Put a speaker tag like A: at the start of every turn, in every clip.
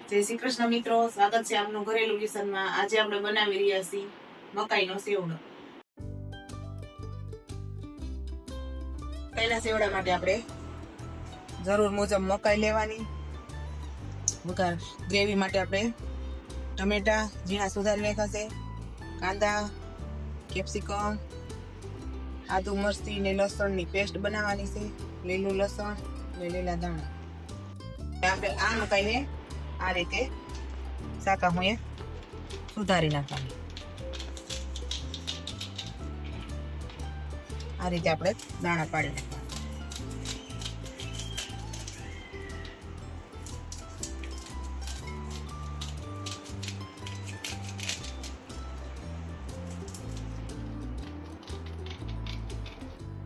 A: જય શ્રી કૃષ્ણ મિત્રો, સ્વાગત છે આપનું ઘરેલું કિચનમાં। આજે આપણે બનાવી રહ્યા છીએ મકાઈનો સેવડો। મકાઈના સેવડા માટે આપણે જરૂર મુજબ મકાઈ લેવાની। ગ્રેવી માટે આપણે ટમેટા ઝીણા સુધારી નાખ્યા છે, કાંદા, કેપ્સિકમ, આદુ મરચી ને લસણની પેસ્ટ બનાવવાની છે, લીલું લસણ ને લીલા ધાણા। આપણે આ મકાઈને આ રીતે સાકા હું સુધારી નાખવાની। આ રીતે આપણે દાણા પાડી નાખવાના।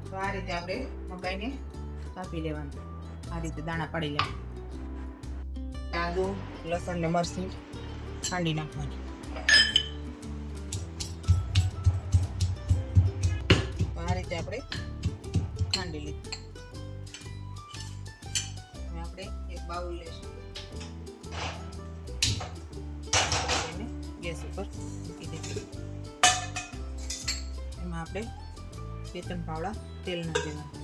A: તો આ રીતે આપણે મકાઈને કાપી લેવાનું, આ રીતે દાણા પાડી લેવાના। આદુ લસણ ને મરચી ખાંડી નાખવાની। આ રીતે આપણે ખાંડી લીધી। આપણે એક બાઉલ લઈશું, ગેસ ઉપર મૂકી દઈશું। એમાં આપણે 2-3 પાવડા તેલ નાખી દેવાનું।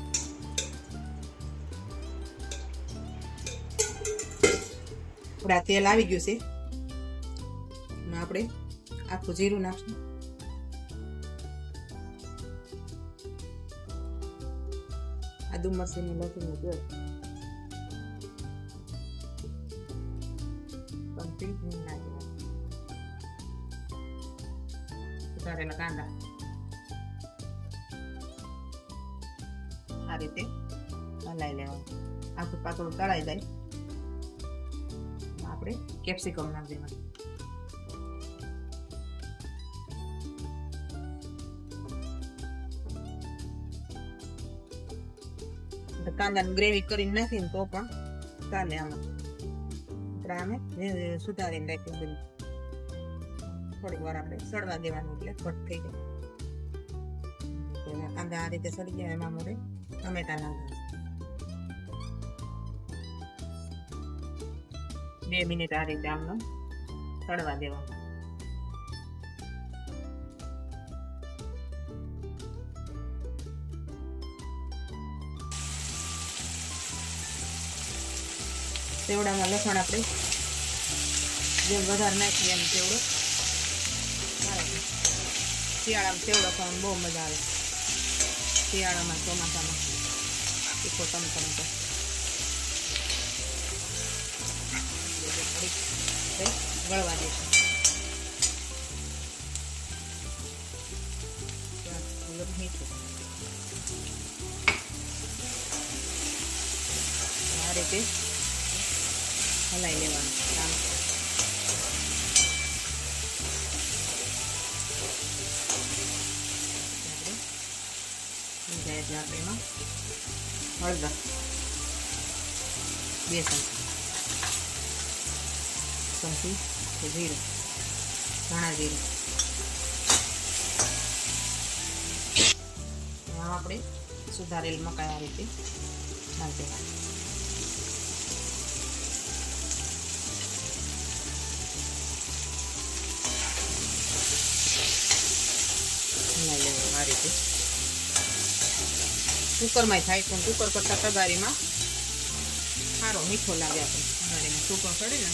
A: આપણા તેલ આવી ગયું છે, એમાં આપણે આખું જીરું નાખશું, આદુ મરચી ને લસણ નું પેસ્ટ, સુધારેલા કાંદા, આ રીતે હલાઈ લેવાનું। આખું પાતળું તળાઈ જાય આપણે કેપ્સિકમ નાખી દેવાનું। કાંદાની ગ્રેવી કરીને નાખીને તો પણ ચાલે। આમાં અમે સુધારીને રાખી બધું, થોડીક વાર આપણે સડવા દેવાનું એટલે ઘટ થઈ જાય। કાંદા આ રીતે સડી જાય, એમાં મોરે ટમેટા નાખવાનું। 2 મિનિટ આ રીતે આમને તળવા દેવાનું। સેવડામાં લસણ આપણે જેમ વધારે નાખીએ એમ સેવડો સારો। શિયાળામાં સેવડો ખાવાની બહુ મજા આવે। શિયાળામાં ચોમાસામાં તીખો ટમટમતો ગળવા દઈશું। મીઠું આ રીતે હલાઈ લેવાનું। આપણે એમાં હળદર 2 ચમચી, જીરું, ધાણા જીરું, આપણે સુધારેલ મકાઈ આ રીતે નાખી દેવાનું। આ રીતે કુકરમાં થાય પણ કુકર કરતા તગારીમાં સારો મીઠો લાગે। આપણે તગારીમાં કુકર ચડે ને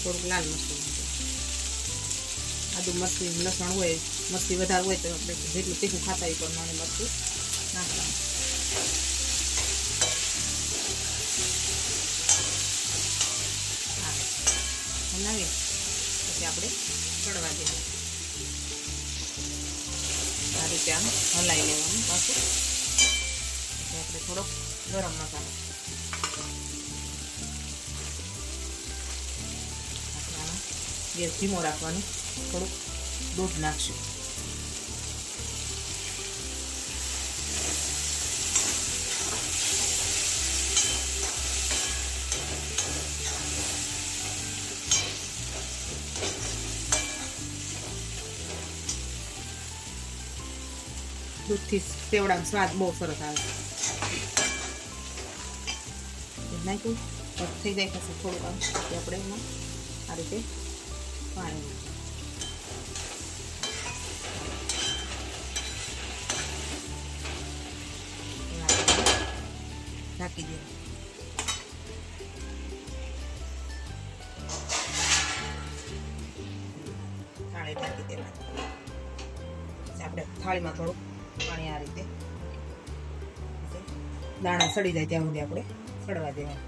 A: થોડુંક લાલ મરચું, આદુ મરચી લસણ હોય, મરચી વધારે હોય તો આપણે જેટલું તીખું ખાતા હોય પ્રમાણે મરચું નાખવાનું। હલાવી પછી આપણે ચડવા દેવાનું। આ રીતે આમ હલાવી લેવાનું પાછું। પછી આપણે થોડોક ગરમ મસાલો, ગેસ ધીમો રાખવાનું, થોડુંક દૂધ નાખશું। દૂધથી સેવડાનો સ્વાદ બહુ સરસ આવે નાખ્યું થઈ જાય પછી થોડુંક આમ આપણે એમાં આ રીતે પાણી ઢાંકી દે થાળી ઢાંકી દેવાની આપણે થાળીમાં થોડું પાણી આ રીતે દાણા સડી જાય ત્યાં સુધી આપણે સડવા દેવા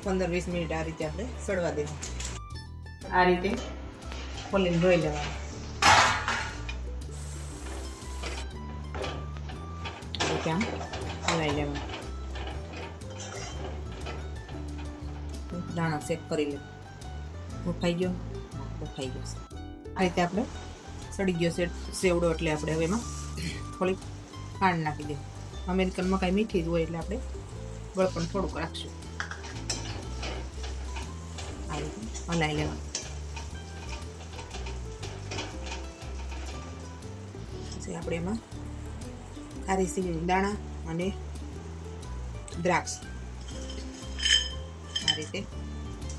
A: 15-20 મિનિટ આ રીતે આપણે સડવા દેવા આ રીતે ખોલીને ધોઈ લેવાનું ત્યાં હલાવી લેવાનું દાણા સેટ કરી લે બફાઈ ગયો બફાઈ ગયો આ રીતે આપણે સડી ગયો સેવડો એટલે આપણે હવે એમાં થોડીક ખાંડ નાખી દઈએ અમેરિકન મકાઈ મીઠી જ હોય એટલે આપણે ગળપણ થોડુંક રાખશું આ રીતે હલાવી લેવાનું પછી આપણે એમાં ખારી સિંગ દાણા અને દ્રાક્ષ આ રીતે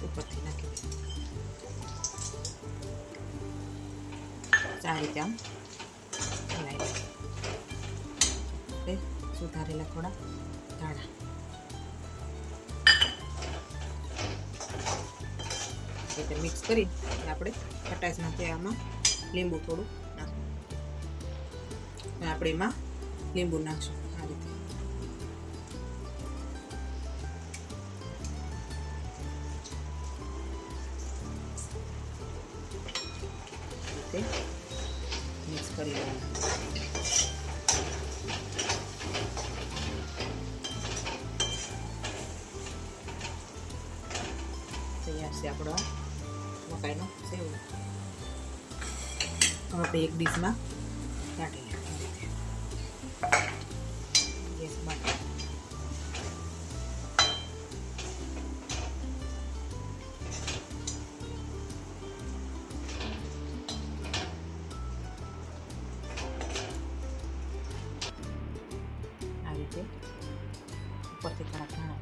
A: ઉપરથી નાખી આ રીતે આમ હલાવી સુધારેલા થોડા દાણા રીતે મિક્સ કરી આપણે ખટાશ નાખીએ આમાં લીંબુ થોડું નાખવું આપણે એમાં લીંબુ નાખશું આ રીતે મિક્સ કરી લેવાનું તૈયાર છે આપણો મકાઈનો સેવ આપણે એક ડીશમાં કાઢી ગેસ બંધ આ રીતે ઉપરથી થોડા ખાણા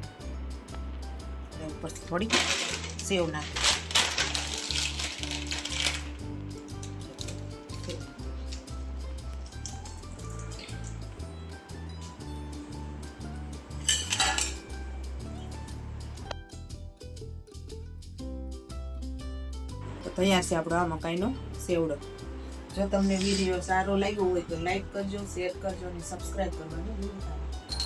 A: ઉપરથી થોડી સેવ નાખી તો તૈયાર છે આપણો આ મકાઈનો સેવડો જો તમને વિડીયો સારો લાગ્યો હોય તો લાઈક કરજો શેર કરજો અને સબસ્ક્રાઈબ કરવાનું ભૂલતા નહીં.